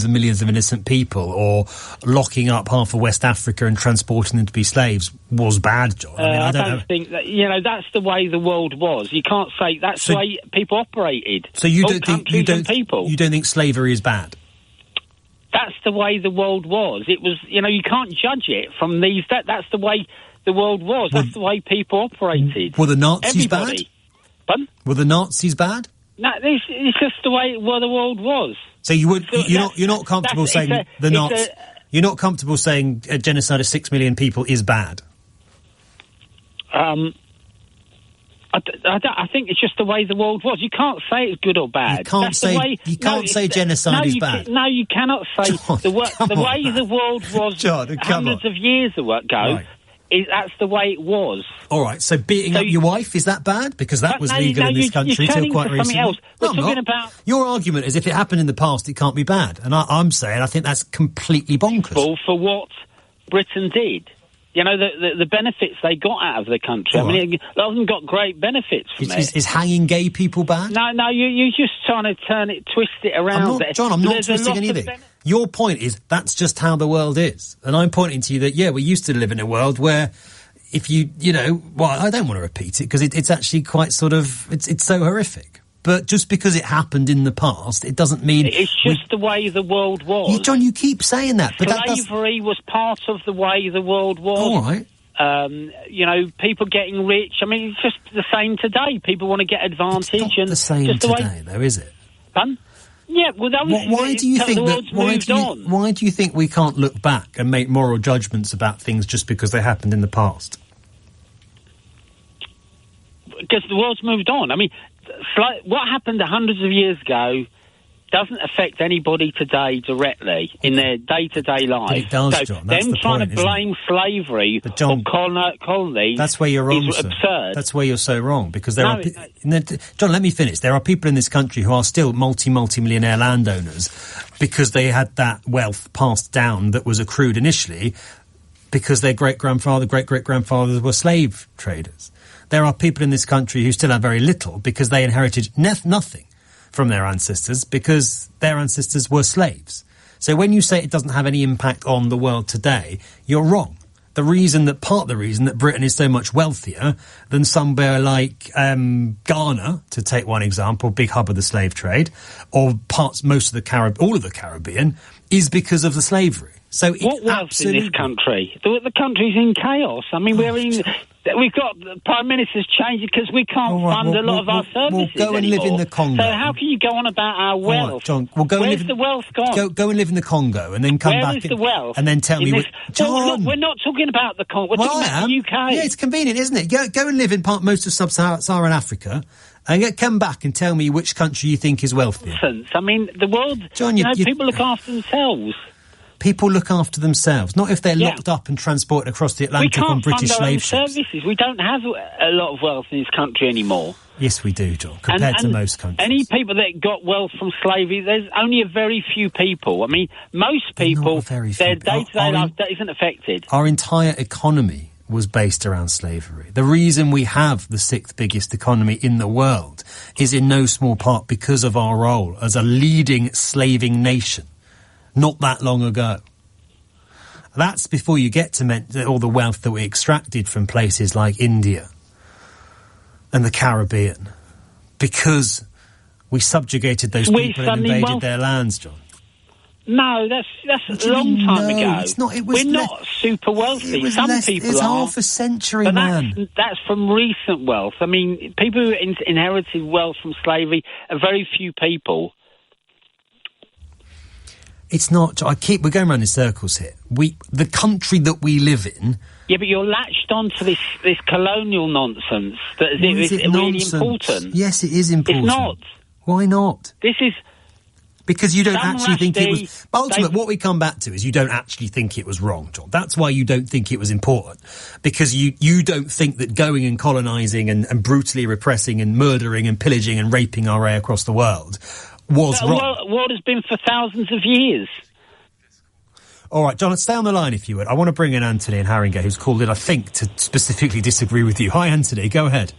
and millions of innocent people, or locking up half of West Africa and transporting them to be slaves was bad, John. I don't think that, that's the way the world was. You can't say that's the way people operated. So you don't think slavery is bad? That's the way the world was. It was, you can't judge it from these. That's the way the world was. That's the way people operated. Were the Nazis bad? Pardon? Were the Nazis bad? No, it's just the way the world was. So you're not comfortable saying the Nazis. You're not comfortable saying a genocide of 6 million people is bad. I think it's just the way the world was. You can't say it's good or bad. You can't say genocide is bad. No, you cannot say John, the way the world was. John, hundreds of years ago. Right. That's the way it was. All right, so beating up your wife, is that bad? Because that was legal in this country till quite recently. Else. We're talking about... Your argument is if it happened in the past, it can't be bad. And I'm saying I think that's completely bonkers. For what Britain did. The benefits they got out of the country. All right. They haven't got great benefits from it. Is hanging gay people bad? No, you're just trying to twist it around. I'm not twisting anything. Your point is that's just how the world is. And I'm pointing to you that, we used to live in a world where if I don't want to repeat it because it's actually quite sort of, it's so horrific. But just because it happened in the past, it doesn't mean... It's just the way the world was. John, you keep saying that, but slavery was part of the way the world was. All right. People getting rich. It's just the same today. People want to get advantage. It's not the same today, though, is it? Pardon? Yeah, well, why do you think we can't look back and make moral judgments about things just because they happened in the past? Because the world's moved on. What happened hundreds of years ago doesn't affect anybody today directly in their day-to-day life. But it does, John. That's them the trying point, to blame slavery or colonies. That's where you're wrong, is absurd. That's where you're so wrong because John, let me finish. There are people in this country who are still multi-millionaire landowners because they had that wealth passed down that was accrued initially because their great-great-grandfathers were slave traders. There are people in this country who still have very little because they inherited nothing from their ancestors because their ancestors were slaves. So when you say it doesn't have any impact on the world today, you're wrong. Part of the reason that Britain is so much wealthier than somewhere like Ghana, to take one example, big hub of the slave trade, or all of the Caribbean, is because of the slavery. So what wealth in this country? The country's in chaos. We've got the Prime Minister's changing because we can't fund a lot of our services go and live in the Congo. So how can you go on about our wealth? Right, John, where's the wealth gone? Go and live in the Congo and then come back. Where is the wealth? And then tell me... John! We're not talking about the Congo. We're talking about the UK. Yeah, it's convenient, isn't it? Go and live in most of sub-Saharan Africa and come back and tell me which country you think is wealthier. The world... John, people look after themselves. People look after themselves, not if they're locked up and transported across the Atlantic on British slave ships. Services. We don't have a lot of wealth in this country anymore. Yes, we do, John, compared to most countries. Any people that got wealth from slavery, there's only a very few people. Most people, their day-to-day life isn't affected. Our entire economy was based around slavery. The reason we have the 6th biggest economy in the world is in no small part because of our role as a leading slaving nation. Not that long ago. That's before you get to all the wealth that we extracted from places like India and the Caribbean, because we subjugated those people and invaded their lands, John. No, that's a long time ago. It's not. We're not super wealthy. Some people it's are. Half a century, man. That's from recent wealth. People who inherited wealth from slavery are very few people. It's not. We're going around in circles here. The country that we live in. Yeah, but you're latched onto this colonial nonsense. Is it really important? Yes, it is important. It's not. Why not? This is because you don't actually think it was. But ultimately, what we come back to is you don't actually think it was wrong, John. That's why you don't think it was important, because you don't think that going and colonising and brutally repressing and murdering and pillaging and raping our way across the world was wrong. What has been for thousands of years. All right, John, stay on the line if you would. I want to bring in Anthony in Haringey, who's called in, I think, to specifically disagree with you. Hi, Anthony, go ahead.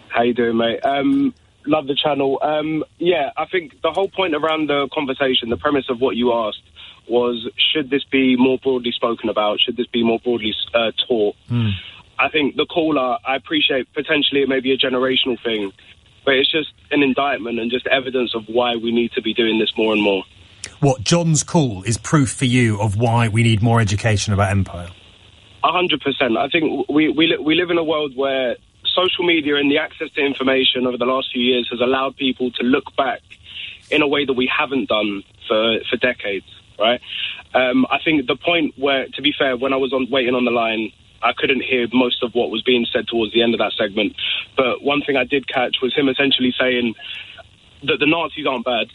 How you doing, mate? Love the channel. I think the whole point around the conversation, the premise of what you asked was, should this be more broadly spoken about? Should this be more broadly taught? I think the caller, I appreciate potentially it may be a generational thing, but it's just an indictment and just evidence of why we need to be doing this more and more. What, John's call is proof for you of why we need more education about empire? 100%. I think we live in a world where social media and the access to information over the last few years has allowed people to look back in a way that we haven't done for decades, right? I think the point where, to be fair, when I was waiting on the line, I couldn't hear most of what was being said towards the end of that segment. But one thing I did catch was him essentially saying that the Nazis aren't bad.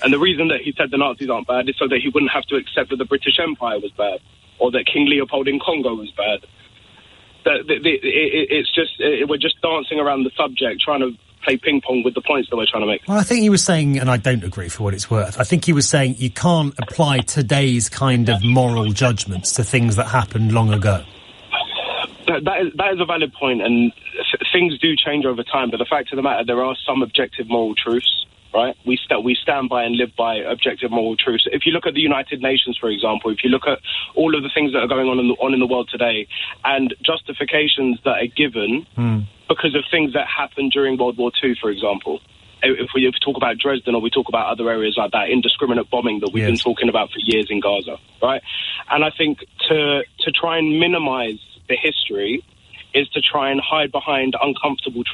And the reason that he said the Nazis aren't bad is so that he wouldn't have to accept that the British Empire was bad or that King Leopold in Congo was bad. We're just dancing around the subject, trying to play ping pong with the points that we're trying to make. Well, I think he was saying, and I don't agree for what it's worth, I think he was saying you can't apply today's kind of moral judgments to things that happened long ago. That is a valid point, and things do change over time, but the fact of the matter, there are some objective moral truths. Right, we stand by and live by objective moral truths. If you look at the United Nations, for example, if you look at all of the things that are going on in the world today, and justifications that are given because of things that happened during World War II, for example. If we talk about Dresden or we talk about other areas like that, indiscriminate bombing that we've been talking about for years in Gaza, right? And I think to try and minimise the history is to try and hide behind uncomfortable truths.